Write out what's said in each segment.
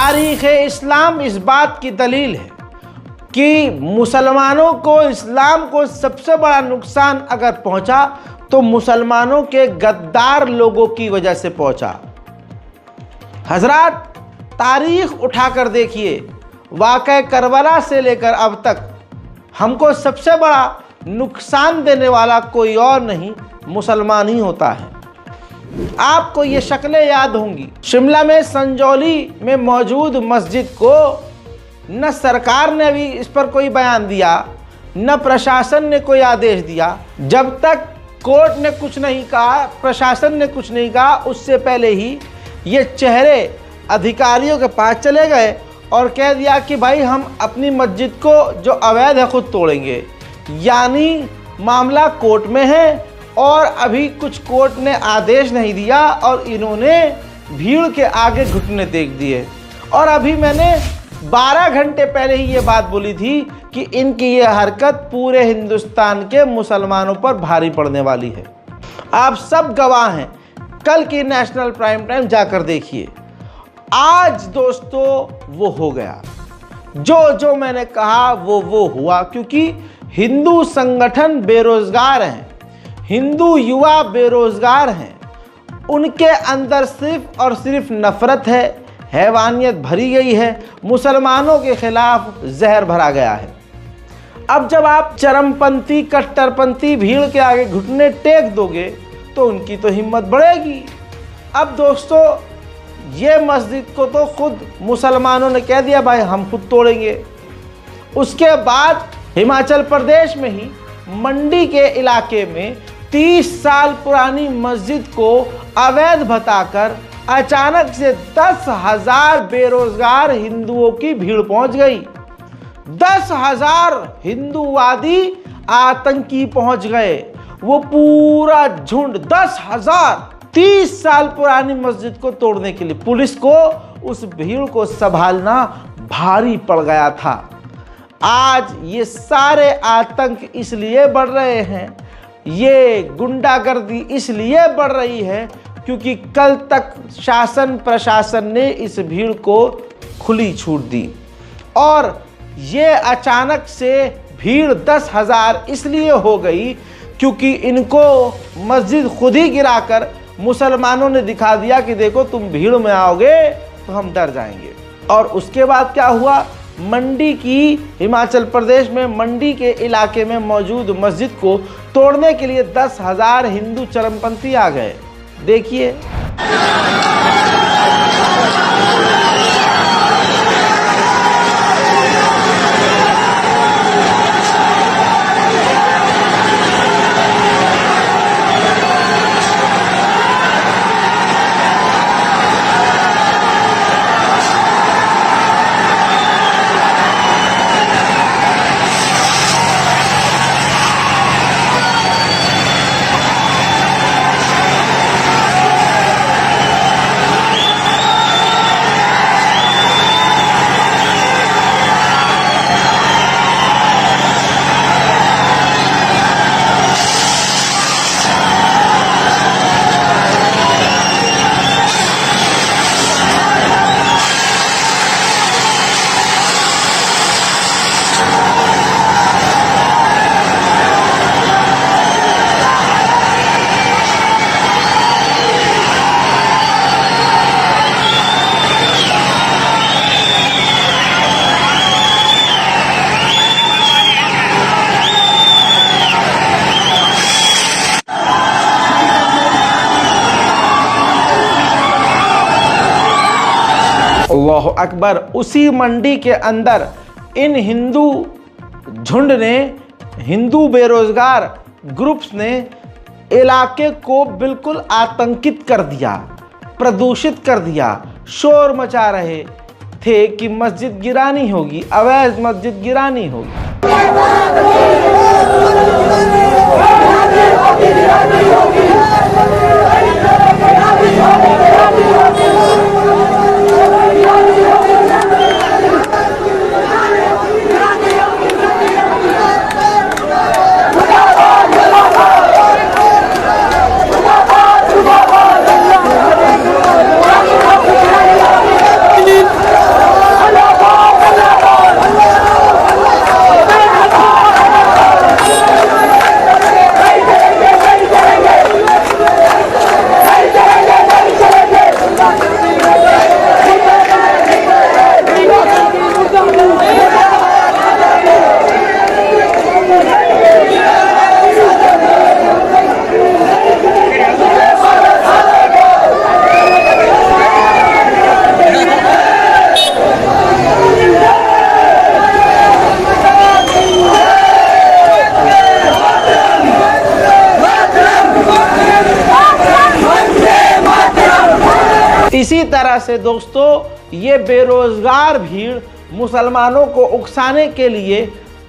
तारीख़ इस्लाम इस बात की दलील है कि मुसलमानों को, इस्लाम को सबसे बड़ा नुकसान अगर पहुंचा तो मुसलमानों के गद्दार लोगों की वजह से पहुंचा। हजरात, तारीख उठाकर देखिए, वाक़या करबला से लेकर अब तक हमको सबसे बड़ा नुकसान देने वाला कोई और नहीं, मुसलमान ही होता है। आपको ये शक्लें याद होंगी। शिमला में संजौली में मौजूद मस्जिद को न सरकार ने अभी इस पर कोई बयान दिया, न प्रशासन ने कोई आदेश दिया। जब तक कोर्ट ने कुछ नहीं कहा, प्रशासन ने कुछ नहीं कहा, उससे पहले ही ये चेहरे अधिकारियों के पास चले गए और कह दिया कि भाई हम अपनी मस्जिद को जो अवैध है खुद तोड़ेंगे। यानी मामला कोर्ट में है और अभी कुछ कोर्ट ने आदेश नहीं दिया और इन्होंने भीड़ के आगे घुटने टेक दिए। और अभी मैंने 12 घंटे पहले ही ये बात बोली थी कि इनकी ये हरकत पूरे हिंदुस्तान के मुसलमानों पर भारी पड़ने वाली है। आप सब गवाह हैं, कल की नेशनल प्राइम टाइम जाकर देखिए। आज दोस्तों वो हो गया, जो मैंने कहा वो हुआ, क्योंकि हिंदू संगठन बेरोजगार हैं, हिंदू युवा बेरोजगार हैं, उनके अंदर सिर्फ और सिर्फ नफरत है, हैवानियत भरी गई है, मुसलमानों के खिलाफ जहर भरा गया है। अब जब आप चरमपंथी, कट्टरपंथी भीड़ के आगे घुटने टेक दोगे तो उनकी तो हिम्मत बढ़ेगी। अब दोस्तों, ये मस्जिद को तो खुद मुसलमानों ने कह दिया भाई हम खुद तोड़ेंगे। उसके बाद हिमाचल प्रदेश में ही मंडी के इलाके में 30 साल पुरानी मस्जिद को अवैध बताकर अचानक से 10,000 बेरोजगार हिंदुओं की भीड़ पहुंच गई। 10,000 हिंदूवादी आतंकी पहुंच गए, वो पूरा झुंड 10,000 30 साल पुरानी मस्जिद को तोड़ने के लिए। पुलिस को उस भीड़ को संभालना भारी पड़ गया था। आज ये सारे आतंक इसलिए बढ़ रहे हैं, ये गुंडागर्दी इसलिए बढ़ रही है क्योंकि कल तक शासन प्रशासन ने इस भीड़ को खुली छूट दी और ये अचानक से भीड़ 10,000 इसलिए हो गई क्योंकि इनको मस्जिद खुद ही गिराकर मुसलमानों ने दिखा दिया कि देखो तुम भीड़ में आओगे तो हम डर जाएंगे। और उसके बाद क्या हुआ, मंडी की, हिमाचल प्रदेश में मंडी के इलाके में मौजूद मस्जिद को तोड़ने के लिए 10,000 हिंदू चरमपंथी आ गए। देखिए, अल्लाहु अकबर। उसी मंडी के अंदर इन हिंदू झुंड ने, हिंदू बेरोजगार ग्रुप्स ने इलाके को बिल्कुल आतंकित कर दिया, प्रदूषित कर दिया। शोर मचा रहे थे कि मस्जिद गिरानी होगी, अवैध मस्जिद गिरानी होगी। इसी तरह से दोस्तों ये बेरोजगार भीड़ मुसलमानों को उकसाने के लिए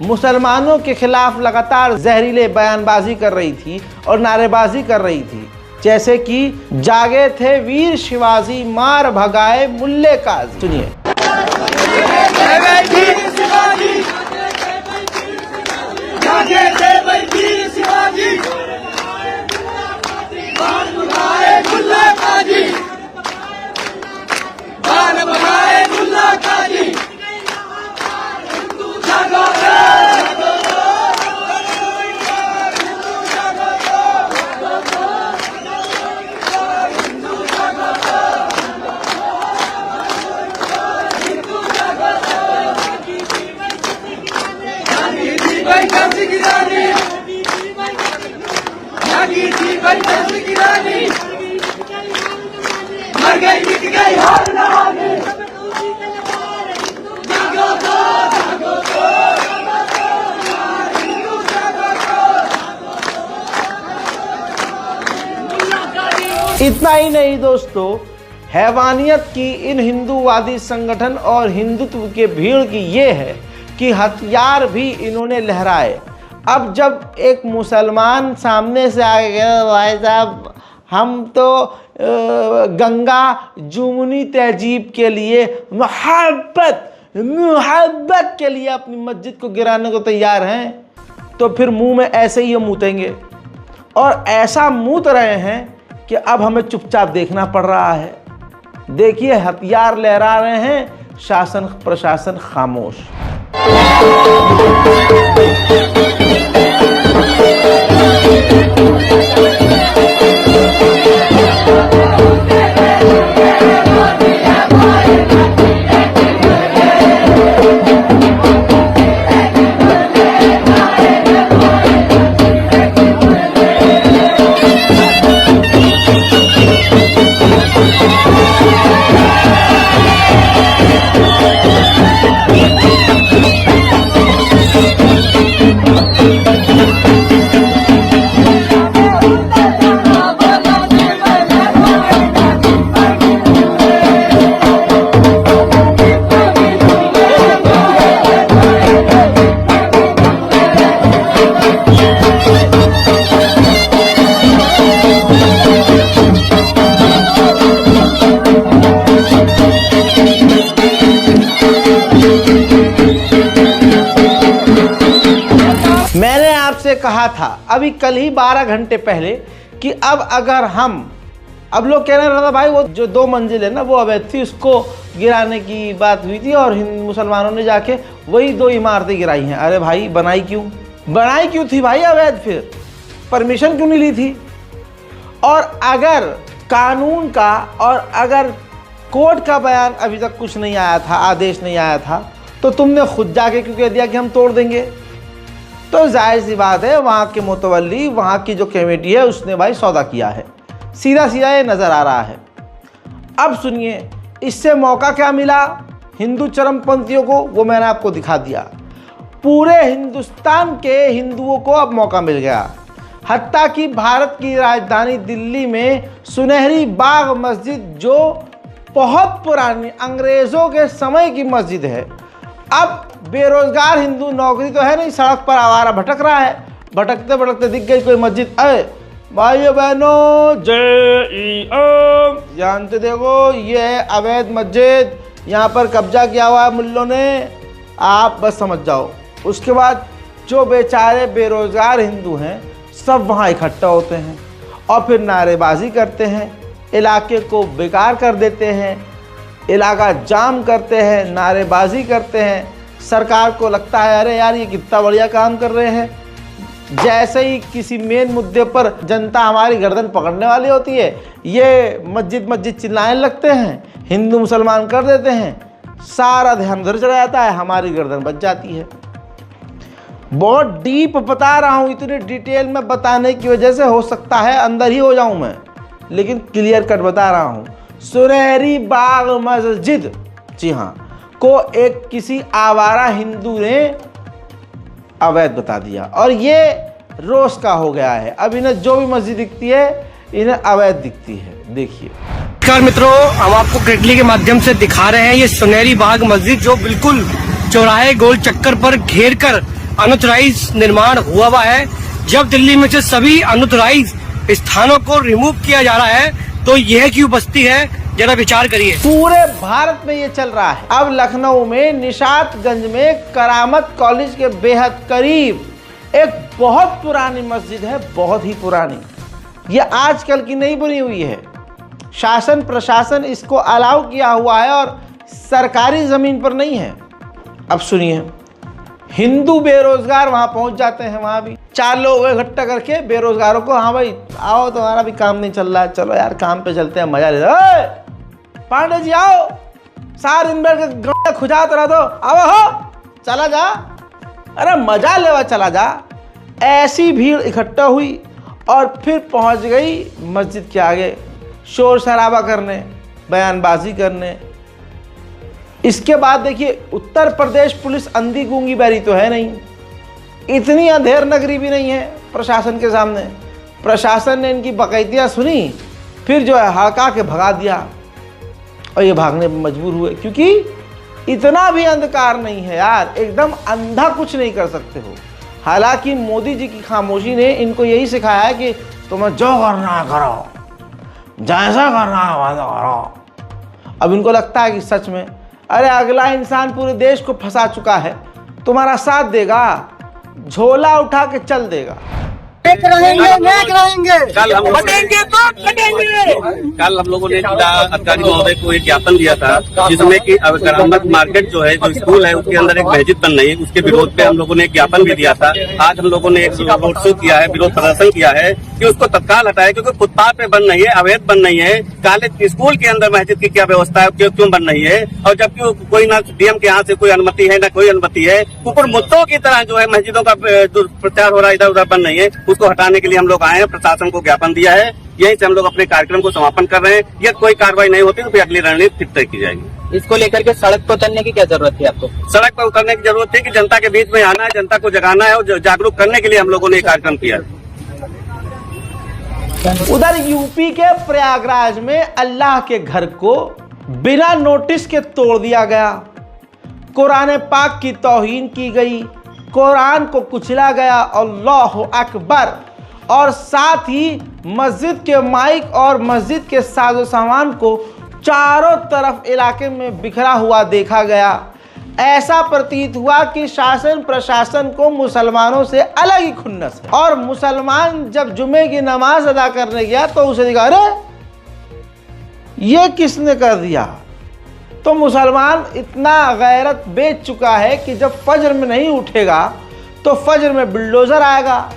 मुसलमानों के खिलाफ लगातार जहरीले बयानबाजी कर रही थी और नारेबाजी कर रही थी, जैसे कि जागे थे वीर शिवाजी, मार भगाए मुल्ले काजी। सुनिए। इतना ही नहीं दोस्तों, हैवानियत की इन हिंदूवादी संगठन और हिंदुत्व के भीड़ की ये है कि हथियार भी इन्होंने लहराए। अब जब एक मुसलमान सामने से आ गया, भाई साहब हम तो गंगा जुमुनी तहजीब के लिए मोहब्बत के लिए अपनी मस्जिद को गिराने को तैयार हैं, तो फिर मुंह में ऐसे ही मूतेंगे और ऐसा मूत रहे हैं कि अब हमें चुपचाप देखना पड़ रहा है। देखिए, हथियार लहरा रहे हैं, शासन प्रशासन खामोश। मैंने आपसे कहा था अभी कल ही 12 घंटे पहले कि अब अगर अब लोग कह रहे हैं भाई वो जो 2 मंजिल है ना वो अवैध थी, उसको गिराने की बात हुई थी और मुसलमानों ने जाके वही 2 इमारतें गिराई हैं। अरे भाई बनाई क्यों थी भाई अवैध? फिर परमिशन क्यों नहीं ली थी? और अगर कानून का और अगर कोर्ट का बयान अभी तक कुछ नहीं आया था, आदेश नहीं आया था, तो तुमने खुद जाके क्यों कह दिया कि हम तोड़ देंगे? तो जाहिर सी बात है वहाँ के मुतवल्ली, वहाँ की जो कमेटी है उसने भाई सौदा किया है, सीधा सीधा ये नज़र आ रहा है। अब सुनिए, इससे मौका क्या मिला हिंदू चरमपंथियों को, वो मैंने आपको दिखा दिया। पूरे हिंदुस्तान के हिंदुओं को अब मौका मिल गया। हत्ता कि भारत की राजधानी दिल्ली में सुनहरी बाग मस्जिद, जो बहुत पुरानी अंग्रेज़ों के समय की मस्जिद है, अब बेरोजगार हिंदू, नौकरी तो है नहीं, सड़क पर आवारा भटक रहा है। भटकते भटकते दिख गई कोई मस्जिद। अरे भाइयों बहनों, जय ओम, जानते देखो ये है अवैध मस्जिद, यहाँ पर कब्जा किया हुआ है मुल्लों ने, आप बस समझ जाओ। उसके बाद जो बेचारे बेरोजगार हिंदू हैं सब वहाँ इकट्ठा होते हैं और फिर नारेबाजी करते हैं, इलाके को बेकार कर देते हैं, इलाका जाम करते हैं, नारेबाजी करते हैं। सरकार को लगता है अरे यार ये कितना बढ़िया काम कर रहे हैं। जैसे ही किसी मेन मुद्दे पर जनता हमारी गर्दन पकड़ने वाली होती है, ये मस्जिद चिल्लाने लगते हैं, हिंदू मुसलमान कर देते हैं, सारा ध्यान उधर चला जाता है, हमारी गर्दन बच जाती है। बहुत डीप बता रहा हूँ, इतने डिटेल में बताने की वजह से हो सकता है अंदर ही हो जाऊँ मैं, लेकिन क्लियर कट बता रहा हूँ। सुनहरी बाग मस्जिद, जी हाँ, को एक किसी आवारा हिंदू ने अवैध बता दिया और ये रोज का हो गया है। अब इन्हें जो भी मस्जिद दिखती है इन्हें अवैध दिखती है। देखिए। नमस्कार मित्रों, हम आपको कटली के माध्यम से दिखा रहे हैं ये सुनहरी बाग मस्जिद, जो बिल्कुल चौराहे गोल चक्कर पर घेर कर अनऑथराइज्ड निर्माण हुआ है। जब दिल्ली में से सभी अनऑथराइज्ड स्थानों को रिमूव किया जा रहा है तो यह क्यों बस्ती है, जरा विचार करिए। पूरे भारत में ये चल रहा है। अब लखनऊ में निशातगंज में करामत कॉलेज के बेहद करीब एक बहुत पुरानी मस्जिद है, बहुत ही पुरानी। ये आजकल की नहीं बनी हुई है, शासन प्रशासन इसको अलाउ किया हुआ है और सरकारी ज़मीन पर नहीं है। अब सुनिए, हिंदू बेरोजगार वहाँ पहुँच जाते हैं। वहाँ भी 4 लोग इकट्ठा करके बेरोजगारों को, हाँ भाई आओ, तुम्हारा भी काम नहीं चल रहा है, चलो यार काम पे चलते हैं, मजा ले। पांडे जी आओ, सार दिन बैठ के गाना खुजाते रह दो, आओ हो, चला जा, अरे मजा लेवा, चला जा। ऐसी भीड़ इकट्ठा हुई और फिर पहुँच गई मस्जिद के आगे शोर शराबा करने, बयानबाजी करने। इसके बाद देखिए, उत्तर प्रदेश पुलिस अंधी गूंगी बैरी तो है नहीं, इतनी अंधेर नगरी भी नहीं है प्रशासन के सामने। प्रशासन ने इनकी बकैतियाँ सुनी, फिर जो है हड़का के भगा दिया और ये भागने पर मजबूर हुए, क्योंकि इतना भी अंधकार नहीं है यार, एकदम अंधा कुछ नहीं कर सकते हो। हालांकि मोदी जी की खामोशी ने इनको यही सिखाया है कि तुम्हें जो करना है करो, जैसा करना है वैसा करो। अब इनको लगता है कि सच में अरे अगला इंसान पूरे देश को फंसा चुका है, तुम्हारा साथ देगा, झोला उठा के चल देगा। कल हम लोगों ने जिला अधिकारी महोदय को एक ज्ञापन दिया था, जिसमें कि करामत मार्केट जो है, जो स्कूल है, उसके अंदर एक मस्जिद बन रही है, उसके विरोध पे हम लोगों ने एक ज्ञापन भी दिया था। आज हम लोगों ने एक रोड शो किया है, विरोध प्रदर्शन किया है कि उसको तत्काल हटाए, क्योंकि फुटपाथ पे बन रही है, अवैध बन रही है। कॉलेज स्कूल के अंदर मस्जिद की क्या व्यवस्था है, क्यों बन रही है, और जबकि कोई ना डीएम के यहाँ से कोई अनुमति है, ना कोई अनुमति है। ऊपर मुद्दों की तरह जो है मस्जिदों का प्रचार हो रहा है, इधर उधर बन रही है, उसको हटाने के लिए हम लोग आए हैं, प्रशासन को ज्ञापन दिया है। यहीं से हम लोग अपने कार्यक्रम को समापन कर रहे हैं। यदि कोई कार्रवाई नहीं होती तो फिर अगली रणनीति फिर तय की जाएगी। इसको लेकर के सड़क पर उतरने की क्या जरूरत थी आपको? सड़क पर उतरने की जरूरत थी कि जनता के बीच में आना है, जनता को जगाना है और जागरूक करने के लिए हम लोगों ने कार्यक्रम किया। उधर यूपी के प्रयागराज में अल्लाह के घर को बिना नोटिस के तोड़ दिया गया, कुरान पाक की तौहीन की गई, कुरान को कुचला गया, अल्लाहु अकबर। और साथ ही मस्जिद के माइक और मस्जिद के साजो सामान को चारों तरफ इलाके में बिखरा हुआ देखा गया। ऐसा प्रतीत हुआ कि शासन प्रशासन को मुसलमानों से अलग ही खुन्नस है। और मुसलमान जब जुमे की नमाज अदा करने गया तो उसे दिखा, अरे ये किसने कर दिया। तो मुसलमान इतना गैरत बेच चुका है कि जब फजर में नहीं उठेगा तो फजर में बिल्डोज़र आएगा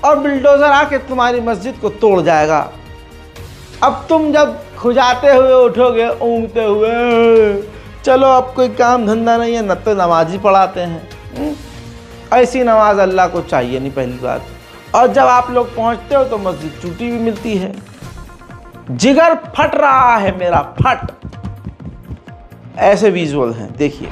और बिल्डोज़र आके तुम्हारी मस्जिद को तोड़ जाएगा। अब तुम जब खुजाते हुए उठोगे, ऊँगते हुए, चलो अब कोई काम धंधा नहीं है, न तो नमाज ही पढ़ाते हैं। ऐसी नमाज अल्लाह को चाहिए नहीं, पहली बात। और जब आप लोग पहुँचते हो तो मस्जिद टूटी भी मिलती है। जिगर फट रहा है मेरा, फट। ऐसे विजुअल हैं, देखिए।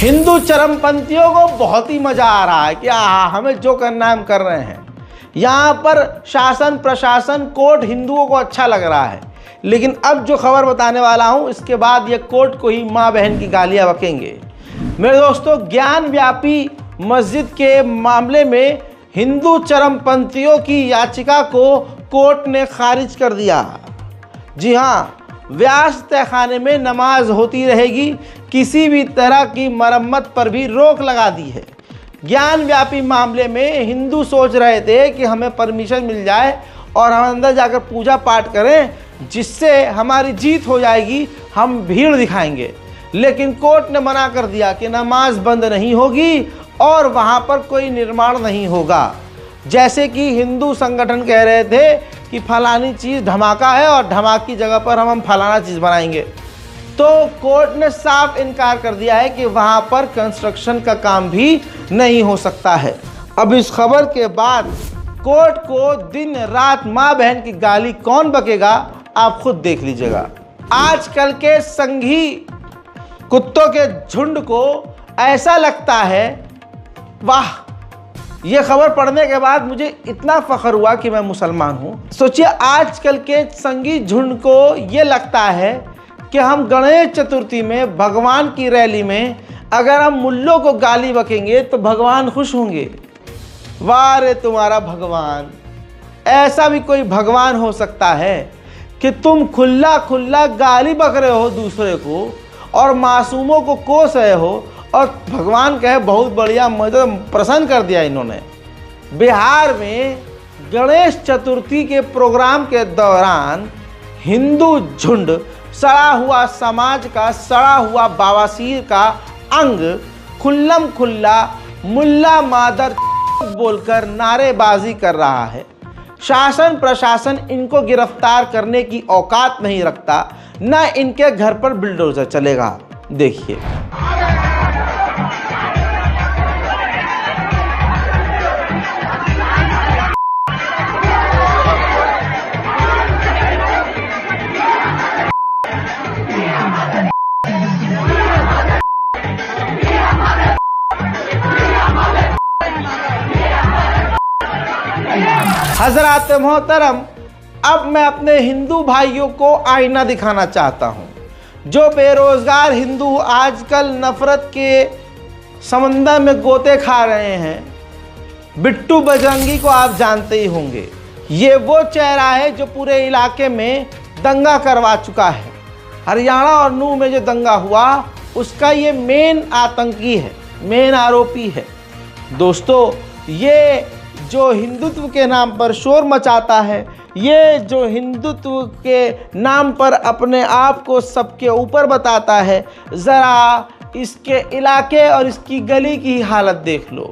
हिंदू चरमपंथियों को बहुत ही मजा आ रहा है कि हमें जो करना है हम कर रहे हैं। यहाँ पर शासन प्रशासन कोर्ट हिंदुओं को अच्छा लग रहा है, लेकिन अब जो खबर बताने वाला हूँ इसके बाद ये कोर्ट को ही माँ बहन की गालियाँ बकेंगे। मेरे दोस्तों, ज्ञान व्यापी मस्जिद के मामले में हिंदू चरमपंथियों की याचिका को कोर्ट ने खारिज कर दिया। जी हाँ, व्यास तहखाने में नमाज होती रहेगी, किसी भी तरह की मरम्मत पर भी रोक लगा दी है। ज्ञान व्यापी मामले में हिंदू सोच रहे थे कि हमें परमिशन मिल जाए और हम अंदर जाकर पूजा पाठ करें, जिससे हमारी जीत हो जाएगी, हम भीड़ दिखाएंगे। लेकिन कोर्ट ने मना कर दिया कि नमाज बंद नहीं होगी और वहाँ पर कोई निर्माण नहीं होगा। जैसे कि हिंदू संगठन कह रहे थे कि फलानी चीज़ धमाका है और धमाके की जगह पर हम फलाना चीज़ बनाएंगे, तो कोर्ट ने साफ इनकार कर दिया है कि वहाँ पर कंस्ट्रक्शन का काम भी नहीं हो सकता है। अब इस खबर के बाद कोर्ट को दिन रात माँ बहन की गाली कौन बकेगा, आप खुद देख लीजिएगा। आजकल के संघी कुत्तों के झुंड को ऐसा लगता है, वाह, ये खबर पढ़ने के बाद मुझे इतना फख्र हुआ कि मैं मुसलमान हूँ। सोचिए, आजकल के संघी झुंड को ये लगता है कि हम गणेश चतुर्थी में भगवान की रैली में अगर हम मुल्लों को गाली बकेंगे तो भगवान खुश होंगे। वाह रे तुम्हारा भगवान! ऐसा भी कोई भगवान हो सकता है कि तुम खुला खुला गाली बक रहे हो दूसरे को और मासूमों को कोस रहे हो और भगवान कहे बहुत बढ़िया, मुझे प्रसन्न कर दिया इन्होंने। बिहार में गणेश चतुर्थी के प्रोग्राम के दौरान हिंदू झुंड सड़ा हुआ समाज का, सड़ा हुआ बवासीर का अंग खुल्लम खुल्ला मुल्ला मादर बोलकर नारेबाजी कर रहा है। शासन प्रशासन इनको गिरफ्तार करने की औकात नहीं रखता, न इनके घर पर बुलडोजर चलेगा। देखिए, हजरात मोहतरम, अब मैं अपने हिंदू भाइयों को आईना दिखाना चाहता हूँ। जो बेरोजगार हिंदू आजकल नफरत के समंदर में गोते खा रहे हैं। बिट्टू बजरंगी को आप जानते ही होंगे। ये वो चेहरा है जो पूरे इलाके में दंगा करवा चुका है। हरियाणा और नूह में जो दंगा हुआ उसका ये मेन आतंकी है, मेन आरोपी है। दोस्तों, ये जो हिंदुत्व के नाम पर शोर मचाता है, ये जो हिंदुत्व के नाम पर अपने आप को सबके ऊपर बताता है, ज़रा इसके इलाके और इसकी गली की हालत देख लो।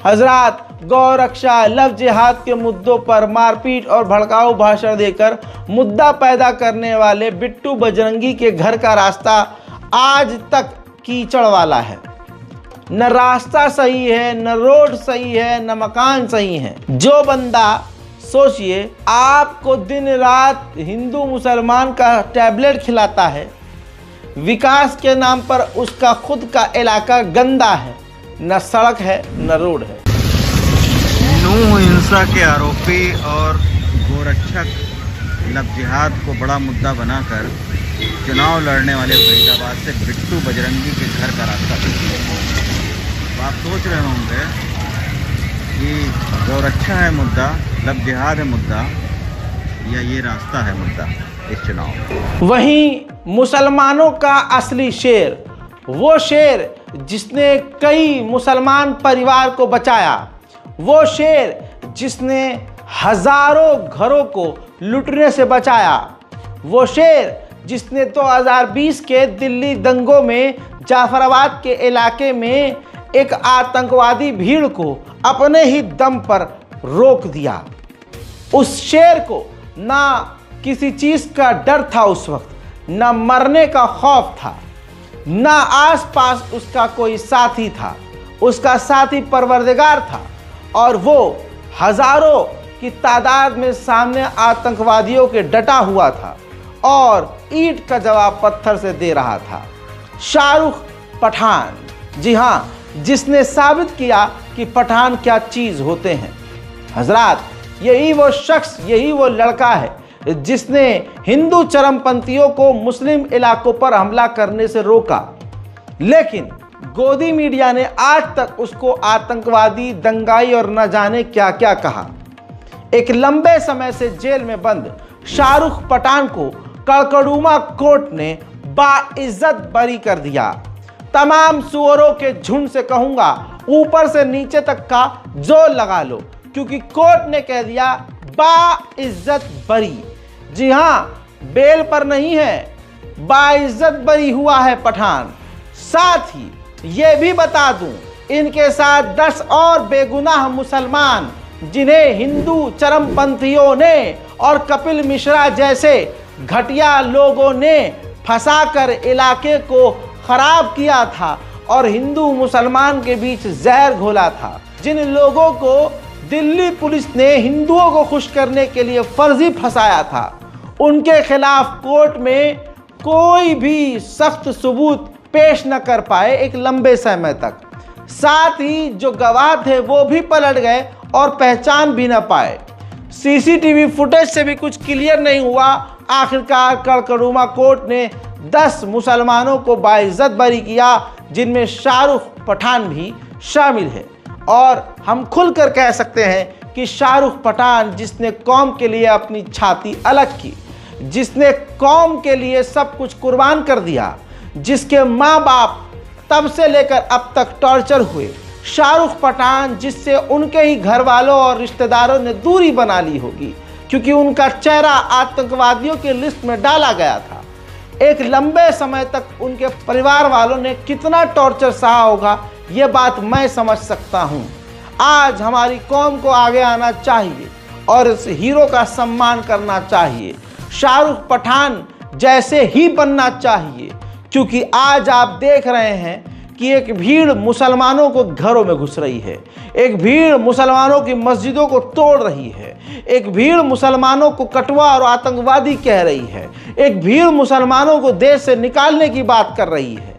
हजरात, गौ रक्षा, लव जिहाद के मुद्दों पर मारपीट और भड़काऊ भाषण देकर मुद्दा पैदा करने वाले बिट्टू बजरंगी के घर का रास्ता आज तक कीचड़ वाला है। न रास्ता सही है, न रोड सही है, न मकान सही है। जो बंदा, सोचिए, आपको दिन रात हिंदू मुसलमान का टैबलेट खिलाता है, विकास के नाम पर उसका खुद का इलाका गंदा है, न सड़क है न रोड है। नूह हिंसा के आरोपी और गोरक्षक लव जिहाद को बड़ा मुद्दा बनाकर चुनाव लड़ने वाले फरीदाबाद से बिट्टू बजरंगी के घर का रास्ता है। तो आप सोच रहे होंगे कि गौरक्षा है मुद्दा, लव जिहाद है मुद्दा, या ये रास्ता है मुद्दा इस चुनाव में। वहीं मुसलमानों का असली शेर, वो शेर जिसने कई मुसलमान परिवार को बचाया, वो शेर जिसने हजारों घरों को लूटने से बचाया, वो शेर जिसने 2020 के दिल्ली दंगों में जाफराबाद के इलाके में एक आतंकवादी भीड़ को अपने ही दम पर रोक दिया। उस शेर को ना किसी चीज़ का डर था उस वक्त, ना मरने का खौफ था, ना आसपास उसका कोई साथी था। उसका साथी परवरदिगार था और वो हजारों की तादाद में सामने आतंकवादियों के डटा हुआ था और ईंट का जवाब पत्थर से दे रहा था। शाहरुख पठान, जी हाँ, जिसने साबित किया कि पठान क्या चीज़ होते हैं। हजरात, यही वो शख्स, यही वो लड़का है जिसने हिंदू चरमपंथियों को मुस्लिम इलाकों पर हमला करने से रोका, लेकिन गोदी मीडिया ने आज तक उसको आतंकवादी, दंगाई और न जाने क्या क्या कहा। एक लंबे समय से जेल में बंद शाहरुख पठान को कड़कड़ूमा कोर्ट ने बाइज्जत बरी कर दिया। तमाम सुअरों के झुंड से कहूंगा, ऊपर से नीचे तक का जोर लगा लो, क्योंकि कोर्ट ने कह दिया बाइज्जत बरी। जी हां, बेल पर नहीं है, बाइज्जत बरी हुआ है पठान। साथ ही ये भी बता दूं, इनके साथ 10 और बेगुनाह मुसलमान, जिन्हें हिंदू चरमपंथियों ने और कपिल मिश्रा जैसे घटिया लोगों ने फंसाकर इलाके को खराब किया था और हिंदू मुसलमान के बीच जहर घोला था, जिन लोगों को दिल्ली पुलिस ने हिंदुओं को खुश करने के लिए फर्जी फंसाया था, उनके खिलाफ कोर्ट में कोई भी सख्त सबूत पेश न कर पाए एक लंबे समय तक। साथ ही जो गवाह थे वो भी पलट गए और पहचान भी न पाए। सीसीटीवी फुटेज से भी कुछ क्लियर नहीं हुआ। आखिरकार कड़कड़ुमा कोर्ट ने 10 मुसलमानों को बाइज्जत बरी किया, जिनमें शाहरुख पठान भी शामिल है। और हम खुलकर कह सकते हैं कि शाहरुख पठान, जिसने कौम के लिए अपनी छाती अलग की, जिसने कौम के लिए सब कुछ कुर्बान कर दिया, जिसके माँ बाप तब से लेकर अब तक टॉर्चर हुए, शाहरुख पठान जिससे उनके ही घर वालों और रिश्तेदारों ने दूरी बना ली होगी, क्योंकि उनका चेहरा आतंकवादियों की लिस्ट में डाला गया था। एक लंबे समय तक उनके परिवार वालों ने कितना टॉर्चर सहा होगा, ये बात मैं समझ सकता हूँ। आज हमारी कौम को आगे आना चाहिए और इस हीरो का सम्मान करना चाहिए। शाहरुख पठान जैसे ही बनना चाहिए, क्योंकि आज आप देख रहे हैं कि एक भीड़ मुसलमानों को घरों में घुस रही है, एक भीड़ मुसलमानों की मस्जिदों को तोड़ रही है, एक भीड़ मुसलमानों को कटवा और आतंकवादी कह रही है, एक भीड़ मुसलमानों को देश से निकालने की बात कर रही है।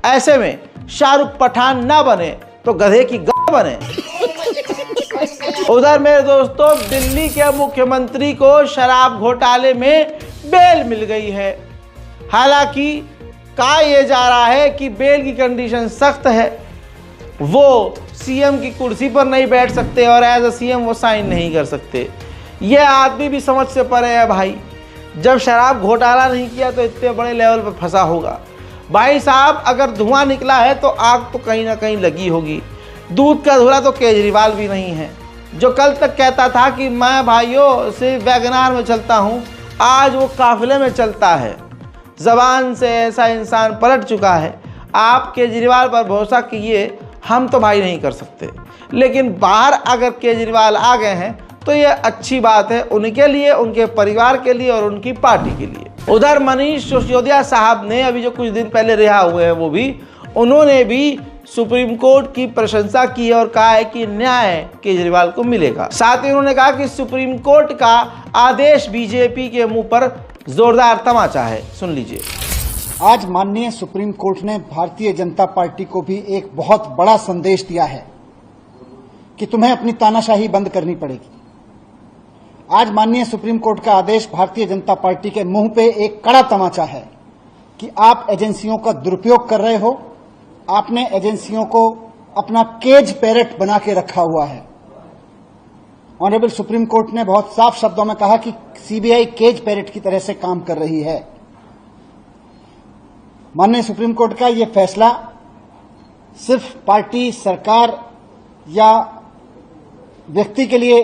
ऐसे में शाहरुख पठान ना बने तो गधे की गाय बने। उधर मेरे दोस्तों, दिल्ली के मुख्यमंत्री को शराब घोटाले में बेल मिल गई है। हालांकि कहा यह जा रहा है कि बेल की कंडीशन सख्त है, वो सीएम की कुर्सी पर नहीं बैठ सकते और एज अ सीएम वो साइन नहीं कर सकते। यह आदमी भी समझ से परे है भाई। जब शराब घोटाला नहीं किया तो इतने बड़े लेवल पर फंसा होगा। भाई साहब, अगर धुआं निकला है तो आग तो कहीं ना कहीं लगी होगी। दूध का धुला तो केजरीवाल भी नहीं है, जो कल तक कहता था कि मैं भाइयों सिर्फ वैगनार में चलता हूँ, आज वो काफिले में चलता है। ज़बान से ऐसा इंसान पलट चुका है। आप केजरीवाल पर भरोसा कीजिए, हम तो भाई नहीं कर सकते, लेकिन बाहर अगर केजरीवाल आ गए हैं तो ये अच्छी बात है उनके लिए, उनके परिवार के लिए और उनकी पार्टी के लिए। उधर मनीष सिसोदिया साहब ने अभी जो कुछ दिन पहले रिहा हुए हैं, उन्होंने भी सुप्रीम कोर्ट की प्रशंसा की है और कहा है कि न्याय केजरीवाल को मिलेगा। साथ ही उन्होंने कहा कि सुप्रीम कोर्ट का आदेश बीजेपी के मुंह पर जोरदार तमाचा है। सुन लीजिए। आज माननीय सुप्रीम कोर्ट ने भारतीय जनता पार्टी को भी एक बहुत बड़ा संदेश दिया है कि तुम्हें अपनी तानाशाही बंद करनी पड़ेगी। आज माननीय सुप्रीम कोर्ट का आदेश भारतीय जनता पार्टी के मुंह पे एक कड़ा तमाचा है कि आप एजेंसियों का दुरुपयोग कर रहे हो। आपने एजेंसियों को अपना केज पैरेट बना के रखा हुआ है। ऑनरेबल सुप्रीम कोर्ट ने बहुत साफ शब्दों में कहा कि सीबीआई केज पैरेट की तरह से काम कर रही है। माननीय सुप्रीम कोर्ट का यह फैसला सिर्फ पार्टी, सरकार या व्यक्ति के लिए,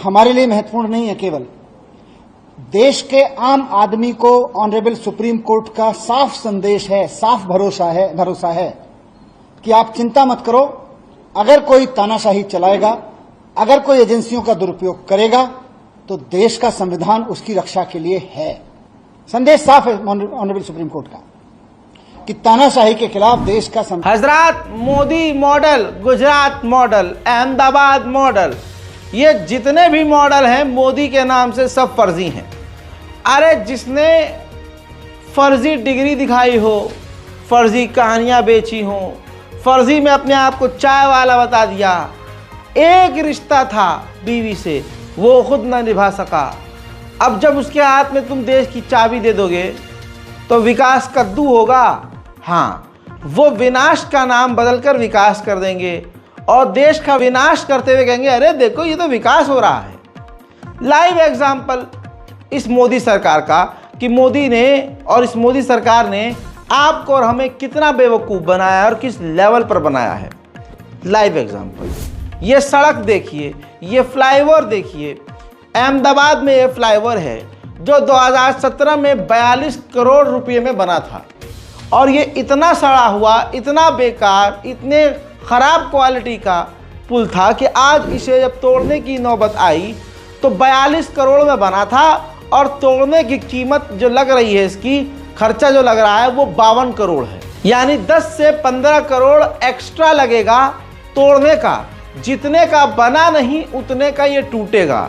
हमारे लिए महत्वपूर्ण नहीं है, केवल देश के आम आदमी को ऑनरेबल सुप्रीम कोर्ट का साफ संदेश है, साफ भरोसा है कि आप चिंता मत करो। अगर कोई तानाशाही चलाएगा, अगर कोई एजेंसियों का दुरुपयोग करेगा, तो देश का संविधान उसकी रक्षा के लिए है। संदेश साफ है ऑनरेबल सुप्रीम कोर्ट का कि तानाशाही के खिलाफ देश का हजरात, Modi model, Gujarat model, Ahmedabad model, ये जितने भी मॉडल हैं मोदी के नाम से सब फर्जी हैं। अरे जिसने फर्जी डिग्री दिखाई हो, फर्जी कहानियां बेची हो, फर्जी में अपने आप को चाय वाला बता दिया, एक रिश्ता था बीवी से, वो खुद ना निभा सका। अब जब उसके हाथ में तुम देश की चाबी दे दोगे तो विकास कद्दू होगा। हाँ, वो विनाश का नाम बदलकर विकास कर देंगे और देश का विनाश करते हुए कहेंगे अरे देखो ये तो विकास हो रहा है। लाइव एग्जाम्पल इस मोदी सरकार का कि मोदी ने और इस मोदी सरकार ने आपको और हमें कितना बेवकूफ़ बनाया है और किस लेवल पर बनाया है। लाइव एग्जांपल, ये सड़क देखिए, ये फ्लाईओवर देखिए। अहमदाबाद में ये फ्लाईओवर है जो 2017 में 42 करोड़ रुपए में बना था, और ये इतना सड़ा हुआ, इतना बेकार, इतने ख़राब क्वालिटी का पुल था कि आज इसे जब तोड़ने की नौबत आई तो 42 करोड़ में बना था, और तोड़ने की कीमत जो लग रही है, इसकी खर्चा जो लग रहा है वो 52 करोड़ है। यानी 10 से 15 करोड़ एक्स्ट्रा लगेगा तोड़ने का। जितने का बना नहीं उतने का ये टूटेगा।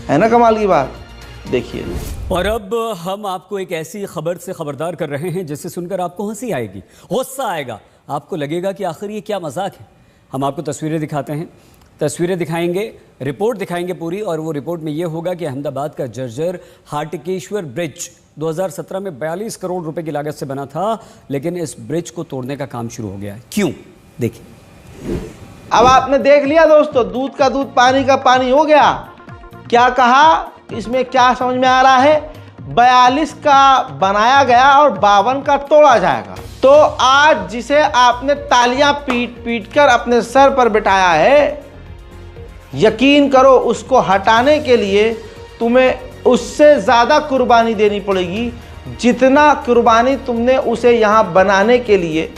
है ना कमाल की बात? देखिए। और अब हम आपको एक ऐसी खबर से खबरदार कर रहे हैं जिसे सुनकर आपको हंसी आएगी, गुस्सा आएगा, आपको लगेगा कि आखिर ये क्या मजाक है। हम आपको तस्वीरें दिखाते हैं, तस्वीरें दिखाएंगे, रिपोर्ट दिखाएंगे पूरी, और वो रिपोर्ट में ये होगा कि अहमदाबाद का जर्जर हाटकेश्वर ब्रिज 2017 में 42 करोड़ रुपए की लागत से बना था, लेकिन इस ब्रिज को तोड़ने का काम शुरू हो गया है। क्यों? देखिए। अब आपने देख लिया दोस्तों, दूध का दूध पानी का पानी हो गया। क्या कहा, इसमें क्या समझ में आ रहा है? 42 का बनाया गया और 52 का तोड़ा जाएगा। तो आज जिसे आपने तालियां पीट पीट कर अपने सर पर बिठाया है, यकीन करो उसको हटाने के लिए तुम्हें उससे ज़्यादा कुर्बानी देनी पड़ेगी, जितना कुर्बानी तुमने उसे यहाँ बनाने के लिए,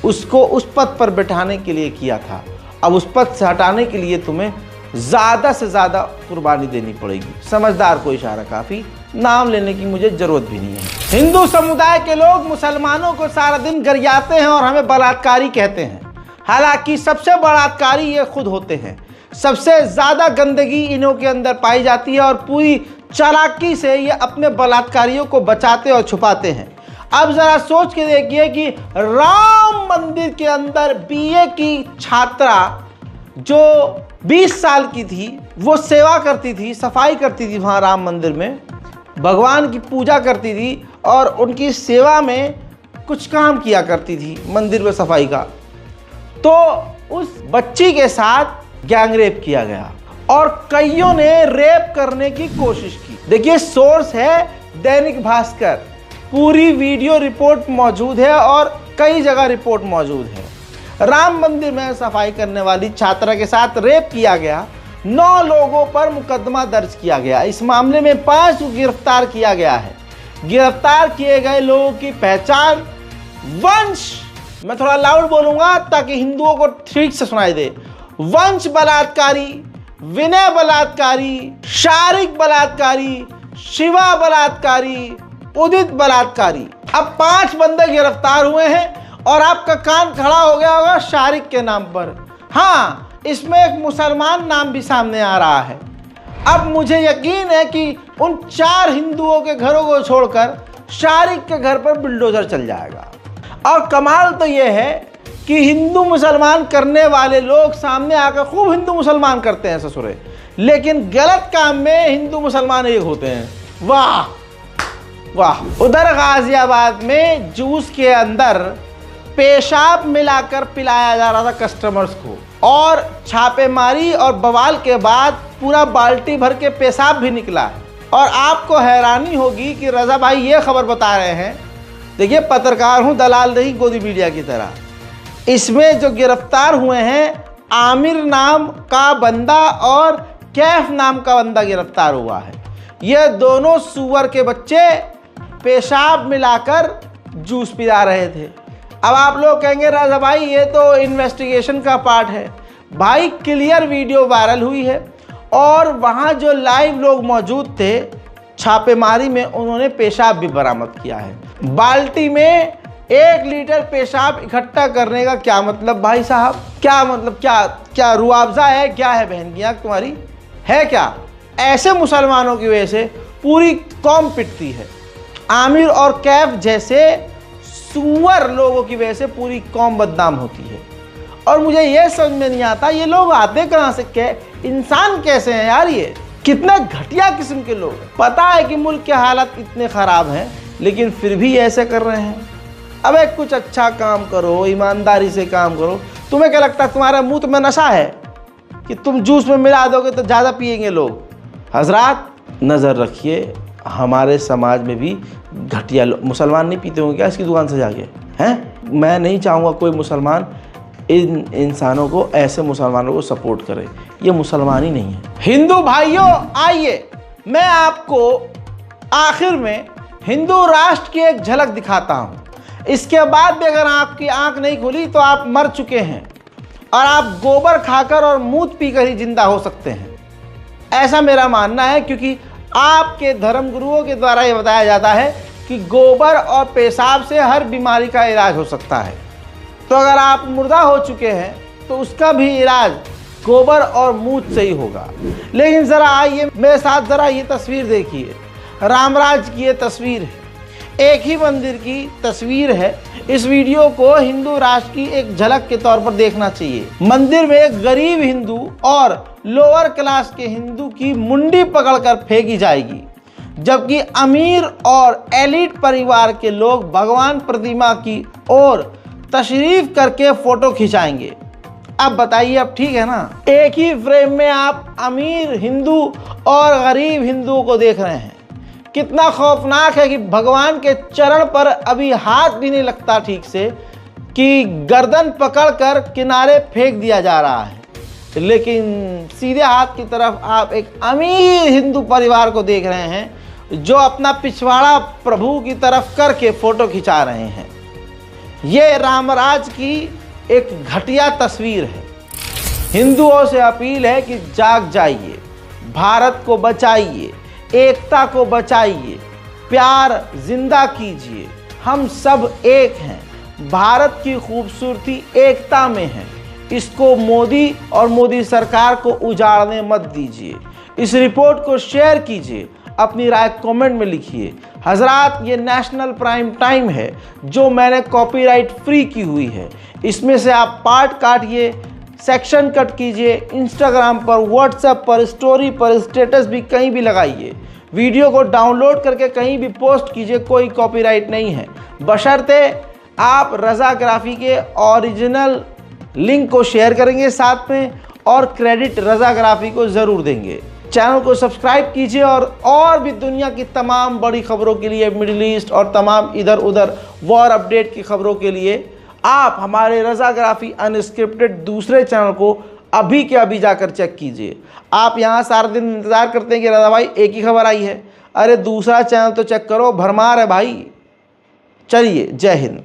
उसको उस पद पर बिठाने के लिए किया था। अब उस पद से हटाने के लिए तुम्हें ज़्यादा से ज़्यादा कुर्बानी देनी पड़ेगी। समझदार को इशारा काफ़ी, नाम लेने की मुझे ज़रूरत भी नहीं है। हिंदू समुदाय के लोग मुसलमानों को सारा दिन गरियाते हैं और हमें बलात्कारी कहते हैं। हालांकि सबसे बलात्कारी ये खुद होते हैं। सबसे ज़्यादा गंदगी इन्हों के अंदर पाई जाती है और पूरी चालाकी से ये अपने बलात्कारियों को बचाते और छुपाते हैं। अब ज़रा सोच के देखिए कि राम मंदिर के अंदर बीए की छात्रा जो 20 साल की थी, वो सेवा करती थी, सफाई करती थी वहाँ राम मंदिर में, भगवान की पूजा करती थी और उनकी सेवा में कुछ काम किया करती थी मंदिर में सफाई का। तो उस बच्ची के साथ गैंग रेप किया गया और कईयों ने रेप करने की कोशिश की। देखिए, सोर्स है दैनिक भास्कर, पूरी वीडियो रिपोर्ट मौजूद है और कई जगह रिपोर्ट मौजूद है। राम मंदिर में सफाई करने वाली छात्रा के साथ रेप किया गया। 9 लोगों पर मुकदमा दर्ज किया गया। इस मामले में 5 को गिरफ्तार किया गया है। गिरफ्तार किए गए लोगों की पहचान वंश, मैं थोड़ा लाउड बोलूंगा ताकि हिंदुओं को ठीक से सुनाई दे, वंश बलात्कारी, विनय बलात्कारी, शारिक बलात्कारी, शिवा बलात्कारी, उदित बलात्कारी। अब 5 बंदे गिरफ्तार हुए हैं और आपका कान खड़ा हो गया होगा शारिक के नाम पर। हाँ, इसमें एक मुसलमान नाम भी सामने आ रहा है। अब मुझे यकीन है कि उन 4 हिंदुओं के घरों को छोड़कर शारिक के घर पर बुलडोजर चल जाएगा। और कमाल तो यह है कि हिंदू मुसलमान करने वाले लोग सामने आकर खूब हिंदू मुसलमान करते हैं ससुरे, लेकिन गलत काम में हिंदू मुसलमान एक होते हैं। वाह वाह। उधर गाजियाबाद में जूस के अंदर पेशाब मिलाकर पिलाया जा रहा था कस्टमर्स को, और छापेमारी और बवाल के बाद पूरा बाल्टी भर के पेशाब भी निकला। और आपको हैरानी होगी कि रजा भाई ये खबर बता रहे हैं, देखिए पत्रकार हूँ, दलाल नहीं गोदी मीडिया की तरह। इसमें जो गिरफ्तार हुए हैं, आमिर नाम का बंदा और कैफ नाम का बंदा गिरफ्तार हुआ है। ये दोनों सुअर के बच्चे पेशाब मिलाकर जूस पिला रहे थे। अब आप लोग कहेंगे राजा भाई ये तो इन्वेस्टिगेशन का पार्ट है। भाई क्लियर वीडियो वायरल हुई है और वहाँ जो लाइव लोग मौजूद थे छापेमारी में, उन्होंने पेशाब भी बरामद किया है। बाल्टी में 1 लीटर पेशाब इकट्ठा करने का क्या मतलब भाई साहब? क्या मतलब? क्या रुआवजा है? क्या है बहन की आँख तुम्हारी? है क्या? ऐसे मुसलमानों की वजह से पूरी कौम पिटती है। आमिर और कैफ जैसे सुअर लोगों की वजह से पूरी कौम बदनाम होती है। और मुझे ये समझ में नहीं आता ये लोग आते कहाँ से, इंसान कैसे हैं यार? ये कितना घटिया किस्म के लोग। पता है कि मुल्क के हालात इतने ख़राब हैं, लेकिन फिर भी ऐसे कर रहे हैं। अबे कुछ अच्छा काम करो, ईमानदारी से काम करो। तुम्हें क्या लगता है तुम्हारे मुंह में नशा है कि तुम जूस में मिला दोगे तो ज़्यादा पिएंगे लोग? हजरात नज़र रखिए, हमारे समाज में भी घटिया लोग। मुसलमान नहीं पीते होंगे क्या इसकी दुकान से जाके? हैं? मैं नहीं चाहूँगा कोई मुसलमान इन इंसानों को, ऐसे मुसलमानों को सपोर्ट करे। ये मुसलमान ही नहीं है। हिंदू भाइयों, आइए मैं आपको आखिर में हिंदू राष्ट्र की एक झलक दिखाता हूँ। इसके बाद भी अगर आपकी आंख नहीं खुली तो आप मर चुके हैं और आप गोबर खाकर और मूत पीकर ही जिंदा हो सकते हैं, ऐसा मेरा मानना है। क्योंकि आपके धर्म गुरुओं के द्वारा ये बताया जाता है कि गोबर और पेशाब से हर बीमारी का इलाज हो सकता है। तो अगर आप मुर्दा हो चुके हैं तो उसका भी इलाज गोबर और मूत से ही होगा। लेकिन ज़रा आइए मेरे साथ, ज़रा ये तस्वीर देखिए। रामराज की ये तस्वीर है, एक ही मंदिर की तस्वीर है। इस वीडियो को हिंदू राष्ट्र की एक झलक के तौर पर देखना चाहिए। मंदिर में एक गरीब हिंदू और लोअर क्लास के हिंदू की मुंडी पकड़कर फेंकी जाएगी, जबकि अमीर और एलिट परिवार के लोग भगवान प्रतिमा की ओर तशरीफ करके फोटो खिंचाएंगे। अब बताइए, अब ठीक है ना? एक ही फ्रेम में आप अमीर हिंदू और गरीब हिंदुओं को देख रहे हैं। कितना खौफनाक है कि भगवान के चरण पर अभी हाथ भी नहीं लगता ठीक से, कि गर्दन पकड़कर किनारे फेंक दिया जा रहा है। लेकिन सीधे हाथ की तरफ आप एक अमीर हिंदू परिवार को देख रहे हैं जो अपना पिछवाड़ा प्रभु की तरफ करके फोटो खिंचा रहे हैं। ये रामराज की एक घटिया तस्वीर है। हिंदुओं से अपील है कि जाग जाइए, भारत को बचाइए, एकता को बचाइए, प्यार जिंदा कीजिए। हम सब एक हैं। भारत की खूबसूरती एकता में है। इसको मोदी और मोदी सरकार को उजाड़ने मत दीजिए। इस रिपोर्ट को शेयर कीजिए, अपनी राय कमेंट में लिखिए। हजरात, ये नेशनल प्राइम टाइम है जो मैंने कॉपीराइट फ्री की हुई है। इसमें से आप पार्ट काटिए, सेक्शन कट कीजिए, इंस्टाग्राम पर, व्हाट्सएप पर, स्टोरी पर, स्टेटस भी कहीं भी लगाइए। वीडियो को डाउनलोड करके कहीं भी पोस्ट कीजिए, कोई कॉपीराइट नहीं है, बशर्ते आप रज़ाग्राफी के ओरिजिनल लिंक को शेयर करेंगे साथ में, और क्रेडिट रज़ाग्राफी को ज़रूर देंगे। चैनल को सब्सक्राइब कीजिए और भी दुनिया की तमाम बड़ी खबरों के लिए, मिडिल ईस्ट और तमाम इधर उधर वॉर अपडेट की खबरों के लिए आप हमारे रज़ाग्राफी अनस्क्रिप्टेड दूसरे चैनल को अभी के अभी जाकर चेक कीजिए। आप यहाँ सारा दिन इंतज़ार करते हैं कि रज़ा भाई एक ही खबर आई है, अरे दूसरा चैनल तो चेक करो, भरमार है भाई। चलिए, जय हिंद।